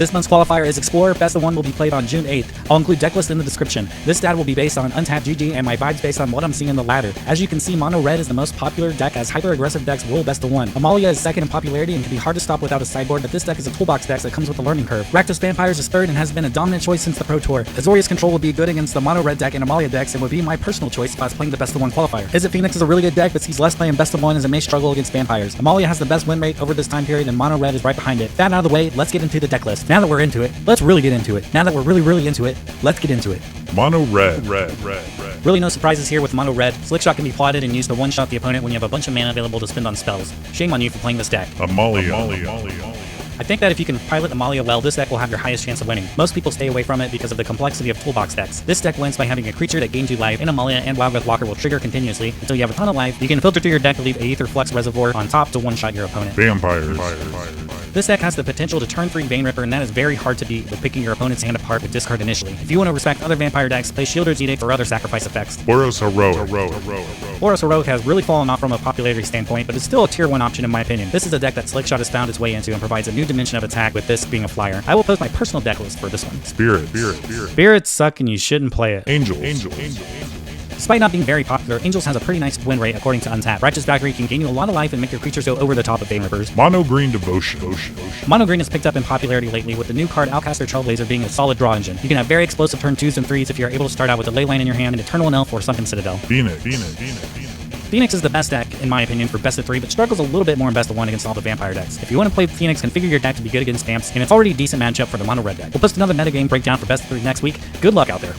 This month's qualifier is Explorer. Best of 1 will be played on June 8th. I'll include deck list in the description. This stat will be based on untapped GG and my vibes based on what I'm seeing in the ladder. As you can see, mono red is the most popular deck as hyper aggressive decks will best of 1. Amalia is second in popularity and can be hard to stop without a sideboard, but this deck is a toolbox deck that comes with a learning curve. Rakdos Vampires is third and has been a dominant choice since the Pro Tour. Azorius Control will be good against the mono red deck and Amalia decks and would be my personal choice if I was playing the best of 1 qualifier. Izzet Phoenix is a really good deck but sees less play in best of 1 as it may struggle against vampires. Amalia has the best win rate over this time period and mono red is right behind it. That out of the way, let's get into the deck list. Now that we're into it, let's really get into it. Now that we're really into it, let's get into it. Mono red. Really no surprises here with mono red. Slickshot can be plotted and used to one-shot the opponent when you have a bunch of mana available to spend on spells. Shame on you for playing this deck. Amalia. I think that if you can pilot Amalia well, this deck will have your highest chance of winning. Most people stay away from it because of the complexity of toolbox decks. This deck wins by having a creature that gains you life, and Amalia and Wildgrowth Walker will trigger continuously until you have a ton of life. You can filter through your deck to leave a Aether Flux Reservoir on top to one-shot your opponent. Vampires. This deck has the potential to turn 3 Vein Ripper, and that is very hard to beat with picking your opponent's hand apart with discard initially. If you want to respect other vampire decks, play Shielder's Edict or other sacrifice effects. Boros Heroic. Boros Heroic has really fallen off from a popularity standpoint, but it's still a tier 1 option in my opinion. This is a deck that Slickshot has found its way into and provides a new dimension of attack with this being a flyer. I will post my personal deck list for this one. Spirits suck and you shouldn't play it. Angels. Despite not being very popular, Angels has a pretty nice win rate according to Untappd. Righteous Valkyrie can gain you a lot of life and make your creatures go over the top of Vein Rippers. Mono green Devotion. Mono green has picked up in popularity lately with the new card Outcaster Trailblazer being a solid draw engine. You can have very explosive turn 2s and 3s if you're able to start out with a Leyline in your hand, an Eternal and Elf, or Sunken Citadel. Phoenix is the best deck, in my opinion, for best of 3, but struggles a little bit more in best of 1 against all the vampire decks. If you want to play Phoenix, configure your deck to be good against Vamps, and it's already a decent matchup for the mono red deck. We'll post another metagame breakdown for best of 3 next week. Good luck out there.